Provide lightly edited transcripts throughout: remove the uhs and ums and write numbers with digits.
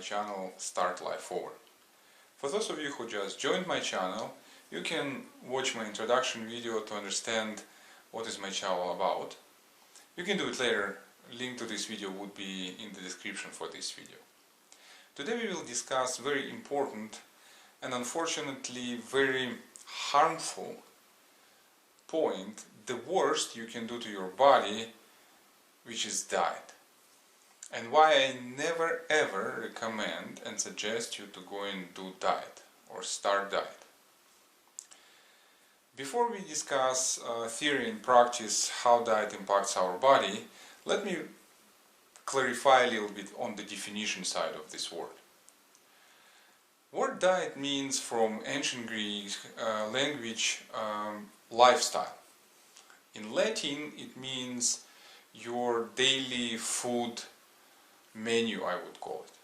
channel StartLIfeOver. For those of you who just joined my channel, you can watch my introduction video to understand what is my channel about. You can do it later. Link to this video would be in the description for this video. Today we will discuss very important and unfortunately very harmful point, the worst you can do to your body, which is diet. And why I never ever recommend and suggest you to go and do diet or start diet. Before we discuss theory and practice, how diet impacts our body, let me clarify a little bit on the definition side of this word. Word diet means from ancient Greek language lifestyle. In Latin it means your daily food menu, I would call it.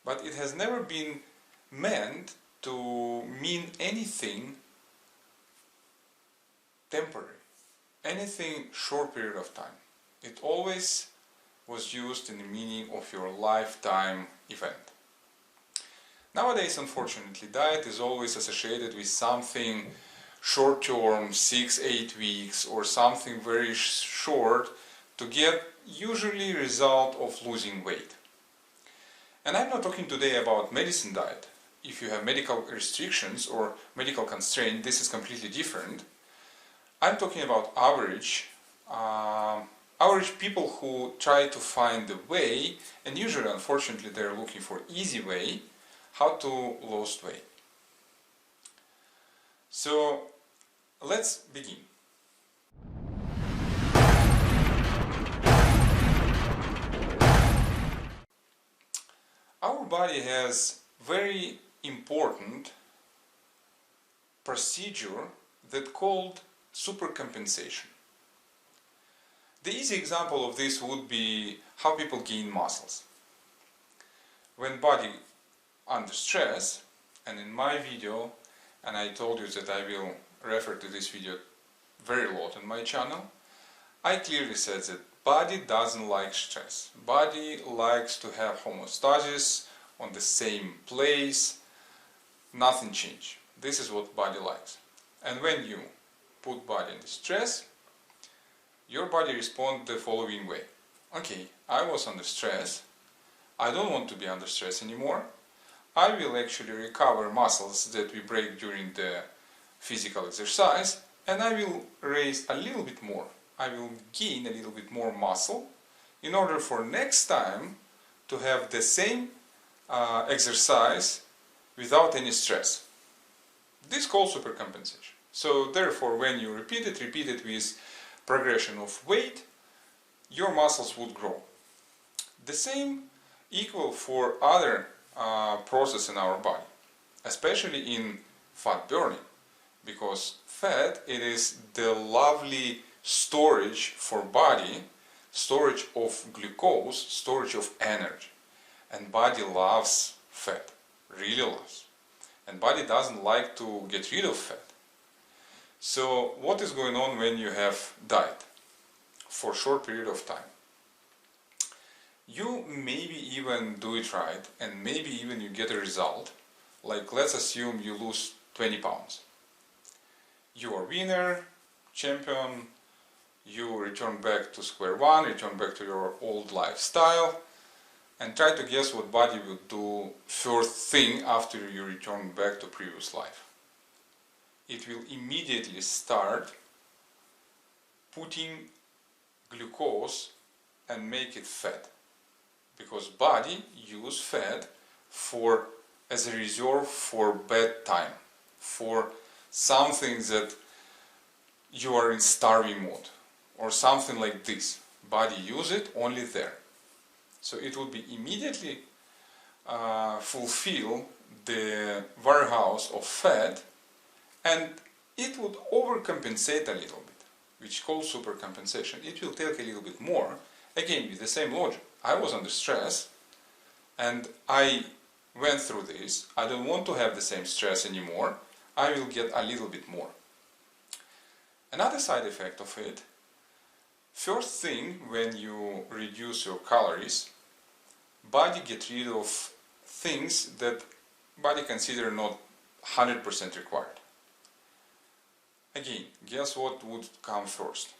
But it has never been meant to mean anything temporary, anything short period of time. It always was used in the meaning of your lifetime event. Nowadays, unfortunately, diet is always associated with something short-term, 6-8 weeks, or something very short to get usually result of losing weight. And I'm not talking today about medicine diet. If you have medical restrictions or medical constraint, this is completely different. I'm talking about average people who try to find the way, and usually, unfortunately, they're looking for easy way, how to lose weight. So, let's begin. Our body has very important procedure that called supercompensation. The easy example of this would be how people gain muscles. When body under stress, and in my video, and I told you that I will refer to this video very lot on my channel, I clearly said that body doesn't like stress. Body likes to have homeostasis on the same place, nothing change. This is what body likes. And when you put body in stress, your body responds the following way. Okay, I was under stress, I don't want to be under stress anymore, I will actually recover muscles that we break during the physical exercise, and I will raise a little bit more. I will gain a little bit more muscle in order for next time to have the same exercise without any stress. This is called supercompensation. So therefore, when you repeat it with progression of weight, your muscles would grow. The same equal for other process in our body, especially in fat burning, because fat, it is the lovely storage for body, storage of glucose, storage of energy, and body loves fat, really loves, and body doesn't like to get rid of fat. So what is going on when you have diet for a short period of time? You maybe even do it right, and maybe even you get a result, like let's assume you lose 20 pounds. You are winner, champion, you return back to square one, return back to your old lifestyle, and try to guess what body will do first thing after you return back to previous life. It will immediately start putting glucose and make it fat, because body use fat as a reserve for bad time, for something that you are in starving mode or something like this. Body use it only there, so it will be immediately fulfill the warehouse of fat, and it would overcompensate a little bit, which is called supercompensation. It will take a little bit more, again with the same logic. I was under stress and I went through this, I don't want to have the same stress anymore, I will get a little bit more. Another side effect of it, first thing when you reduce your calories, body get rid of things that body consider not 100% required. Again, guess what would come first?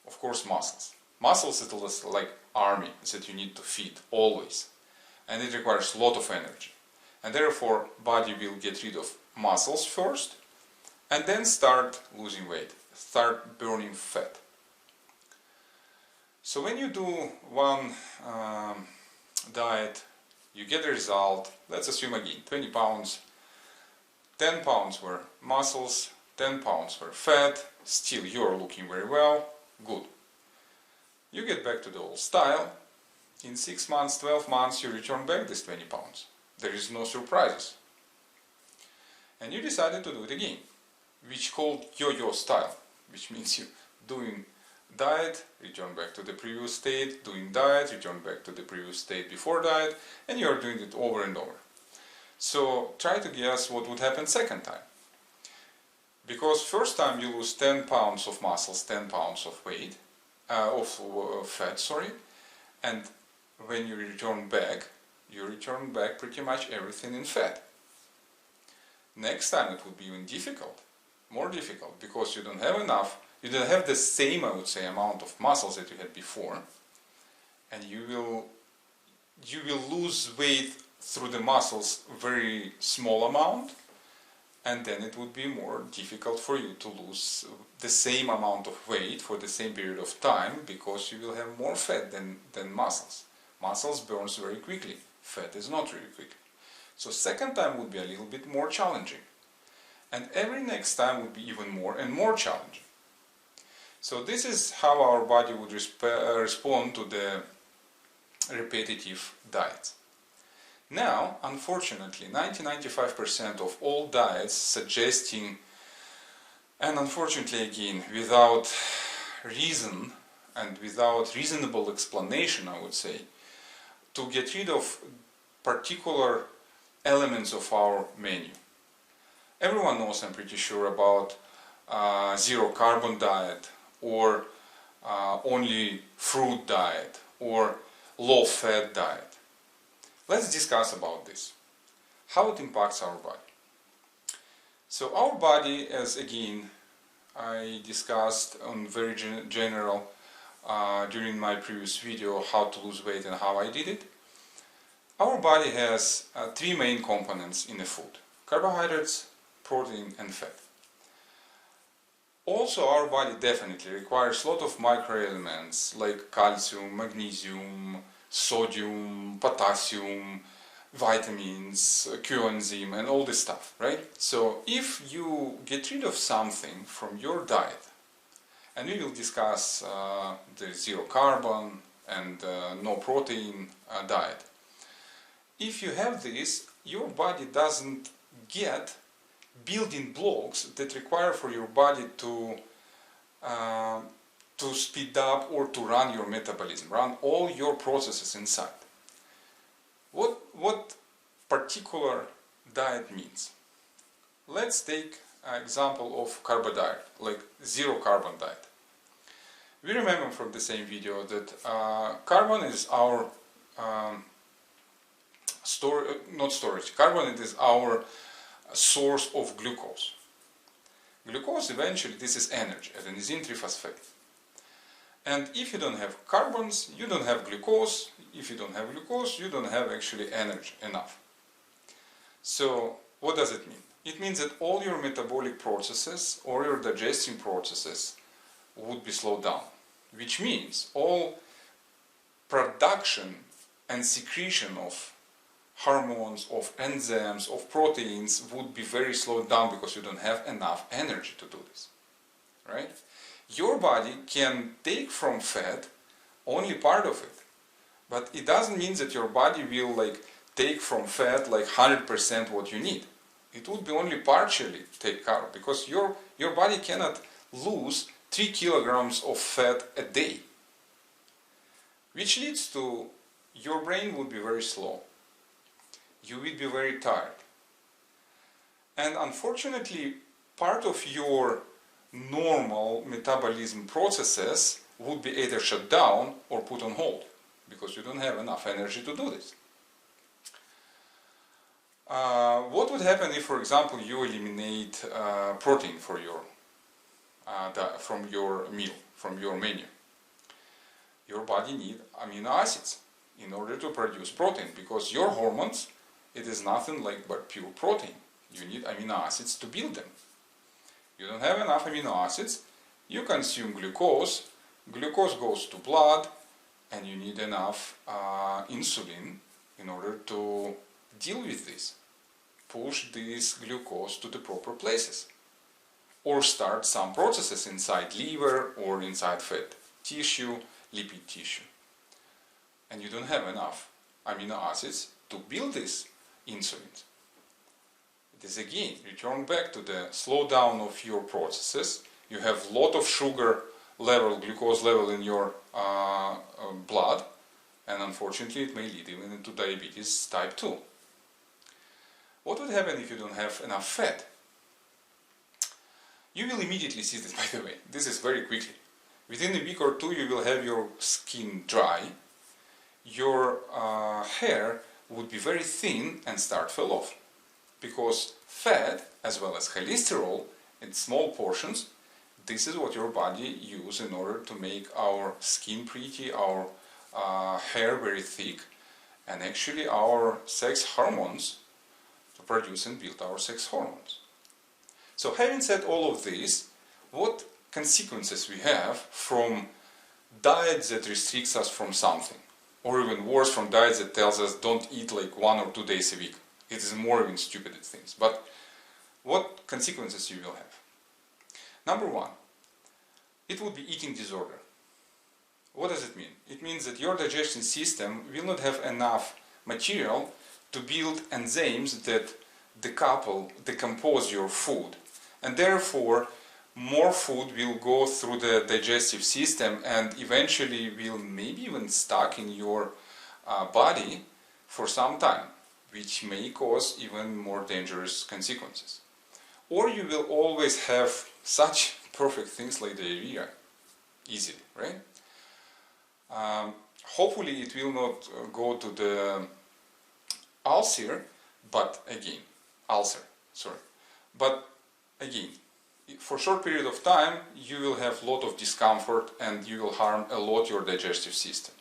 Of course, muscles. Muscles is like army that you need to feed always, and it requires a lot of energy, and therefore body will get rid of muscles first and then start losing weight, start burning fat. So when you do one diet, you get a result. Let's assume again 20 pounds, 10 pounds were muscles, 10 pounds were fat, still you're looking very well, good. You get back to the old style, in 6 months, 12 months you return back this 20 pounds. There is no surprises. And you decided to do it again, which called yo-yo style, which means you doing diet, return back to the previous state, doing diet, return back to the previous state before diet, and you are doing it over and over. So try to guess what would happen second time. Because first time you lose 10 pounds of muscles, 10 pounds of weight, fat, sorry, and when you return back pretty much everything in fat. Next time it would be even difficult, more difficult, because you don't have enough, you don't have the same, I would say, amount of muscles that you had before, and you will lose weight through the muscles very small amount, and then it would be more difficult for you to lose the same amount of weight for the same period of time, because you will have more fat than muscles. Muscles burns very quickly, fat is not really quick. So second time would be a little bit more challenging, and every next time would be even more and more challenging. So this is how our body would respond to the repetitive diets. Now, unfortunately, 90-95% of all diets suggesting, and unfortunately again, without reason and without reasonable explanation, I would say, to get rid of particular elements of our menu. Everyone knows, I'm pretty sure, about zero carbon diet, or only fruit diet, or low fat diet. Let's discuss about this, how it impacts our body. So our body, as again I discussed on very general during my previous video, how to lose weight and how I did it. Our body has three main components in the food: carbohydrates, protein and fat. Also, our body definitely requires a lot of microelements like calcium, magnesium, sodium, potassium, vitamins, coenzyme, and all this stuff, right? So if you get rid of something from your diet, and we will discuss the zero carbon and no protein diet, if you have this, your body doesn't get building blocks that require for your body to speed up or to run your metabolism, run all your processes inside. What particular diet means? Let's take an example of carbo diet, like zero carbon diet. We remember from the same video that carbon is our carbon is our source of glucose. Glucose, eventually, this is energy, adenosine triphosphate. And if you don't have carbons, you don't have glucose. If you don't have glucose, you don't have actually energy enough. So what does it mean? It means that all your metabolic processes or your digesting processes would be slowed down, which means all production and secretion of hormones, of enzymes, of proteins would be very slowed down because you don't have enough energy to do this, right? Your body can take from fat only part of it, but it doesn't mean that your body will take from fat 100% what you need. It would be only partially take carb, because your body cannot lose 3 kilograms of fat a day, which leads to your brain would be very slow. You will be very tired. And unfortunately, part of your normal metabolism processes would be either shut down or put on hold, because you don't have enough energy to do this. What would happen if, for example, you eliminate protein from your meal, from your menu? Your body needs amino acids in order to produce protein, because your hormones, it is nothing like but pure protein. You need amino acids to build them. You don't have enough amino acids, you consume glucose, glucose goes to blood, and you need enough insulin in order to deal with this. Push this glucose to the proper places. Or start some processes inside liver or inside fat tissue, lipid tissue. And you don't have enough amino acids to build this insulin. It is again, return back to the slowdown of your processes. You have a lot of sugar level, glucose level in your blood, and unfortunately it may lead even into diabetes type 2. What would happen if you don't have enough fat? You will immediately see this, by the way. This is very quickly. Within a week or two you will have your skin dry, your hair would be very thin and start fall off. Because fat, as well as cholesterol, in small portions, this is what your body uses in order to make our skin pretty, our hair very thick, and actually our sex hormones to produce and build our sex hormones. So having said all of this, what consequences we have from diets that restricts us from something? Or even worse, from diets that tells us don't eat like 1 or 2 days a week. It is more even stupid things. But what consequences you will have? Number one, it would be eating disorder. What does it mean? It means that your digestion system will not have enough material to build enzymes that decompose your food. And therefore, more food will go through the digestive system and eventually will maybe even stuck in your body for some time, which may cause even more dangerous consequences. Or you will always have such perfect things like diarrhea, easily, right? Hopefully it will not go to the ulcer, but again, but again, for a short period of time you will have a lot of discomfort and you will harm a lot your digestive system.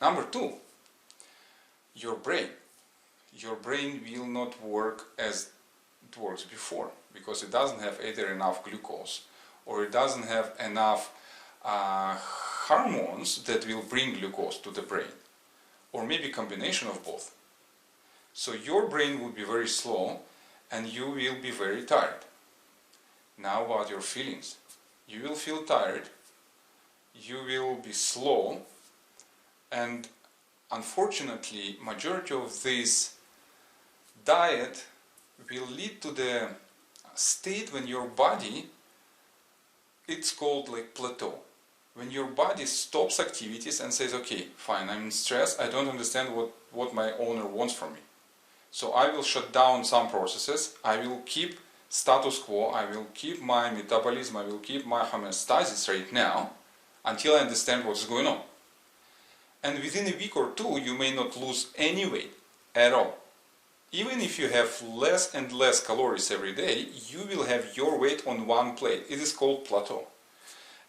Number two, your brain. Your brain will not work as it works before, because it doesn't have either enough glucose or it doesn't have enough hormones that will bring glucose to the brain, or maybe a combination of both. So your brain would be very slow and you will be very tired. Now about your feelings. You will feel tired, you will be slow, and unfortunately majority of this diet will lead to the state when your body, it's called like plateau. When your body stops activities and says, okay, fine, I'm in stress, I don't understand what my owner wants from me. So I will shut down some processes, I will keep status quo, I will keep my metabolism, I will keep my homeostasis right now until I understand what's going on. And within a week or two you may not lose any weight at all. Even if you have less and less calories every day, you will have your weight on one plate. It is called plateau.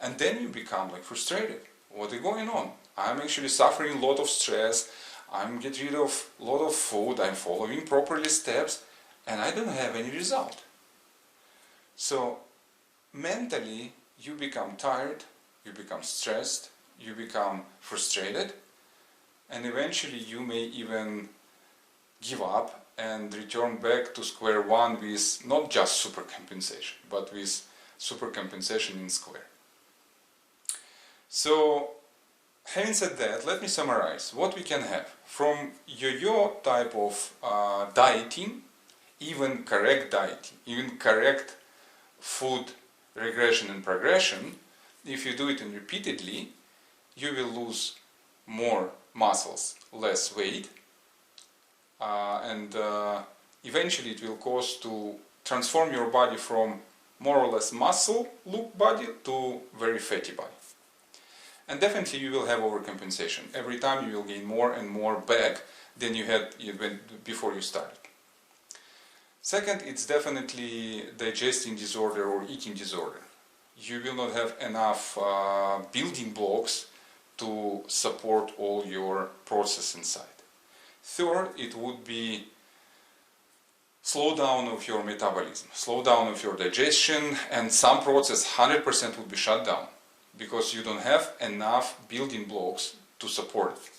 And then you become like frustrated. What is going on? I'm actually suffering a lot of stress, I'm getting rid of a lot of food, I'm following properly steps, and I don't have any result. So mentally you become tired, you become stressed, you become frustrated, and eventually you may even give up and return back to square one with not just supercompensation, but with supercompensation in square. So, having said that, let me summarize what we can have. From yo-yo type of dieting, even correct dieting, even correct food regression and progression, if you do it repeatedly, you will lose more muscles, less weight, and eventually it will cause to transform your body from more or less muscle look body to very fatty body. And definitely you will have overcompensation. Every time you will gain more and more back than you had before you started. Second, it's definitely digesting disorder or eating disorder. You will not have enough building blocks to support all your process inside. Third, it would be slow down of your metabolism, slow down of your digestion, and some process 100% would be shut down because you don't have enough building blocks to support it.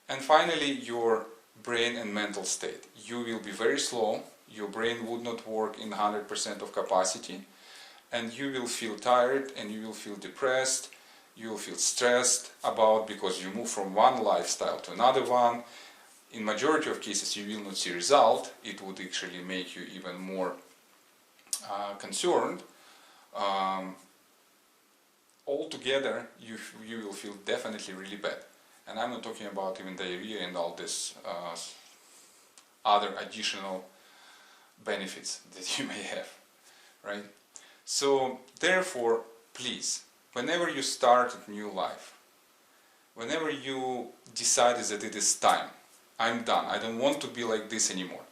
And finally, your brain and mental state. You will be very slow, your brain would not work in 100% of capacity, and you will feel tired and you will feel depressed, you will feel stressed about because you move from one lifestyle to another one. In majority of cases you will not see result, it would actually make you even more concerned. Altogether you will feel definitely really bad. And I'm not talking about even diarrhea and all this other additional benefits that you may have, right? So therefore, please, whenever you start a new life, whenever you decide that it is time, I'm done, I don't want to be like this anymore,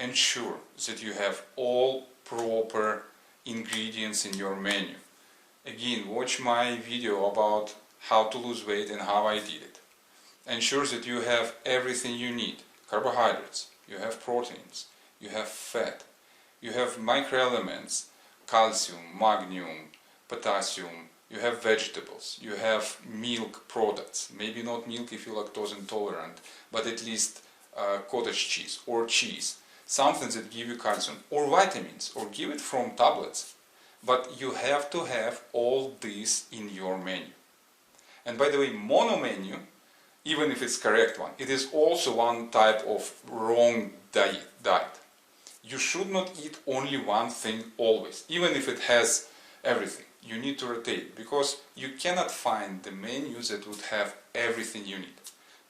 ensure that you have all proper ingredients in your menu. Again, watch my video about how to lose weight and how I did it. Ensure that you have everything you need. Carbohydrates, you have proteins, you have fat, you have microelements, calcium, magnesium, potassium, you have vegetables, you have milk products, maybe not milk if you're lactose intolerant, but at least cottage cheese or cheese, something that give you calcium, or vitamins, or give it from tablets. But you have to have all this in your menu. And by the way, mono menu, even if it's correct one, it is also one type of wrong diet. You should not eat only one thing always, even if it has everything. You need to rotate, because you cannot find the menu that would have everything you need.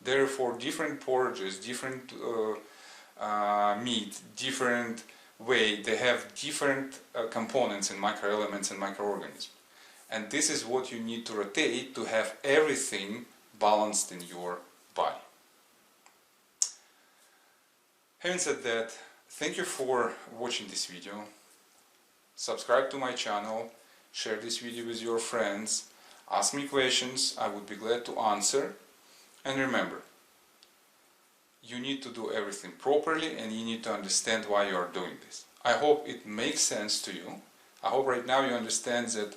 Therefore, different porridges, different meat, different way, they have different components and microelements and microorganisms. And this is what you need to rotate to have everything balanced in your body. Having said that, thank you for watching this video. Subscribe to my channel, share this video with your friends, ask me questions, I would be glad to answer. And remember, you need to do everything properly and you need to understand why you are doing this. I hope it makes sense to you. I hope right now you understand that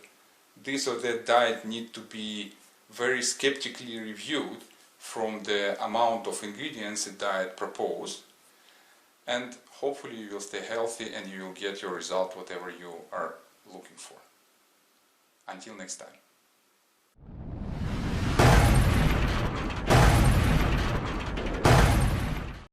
this or that diet need to be very skeptically reviewed from the amount of ingredients the diet proposed. And hopefully you will stay healthy and you will get your result, whatever you are looking for. Until next time.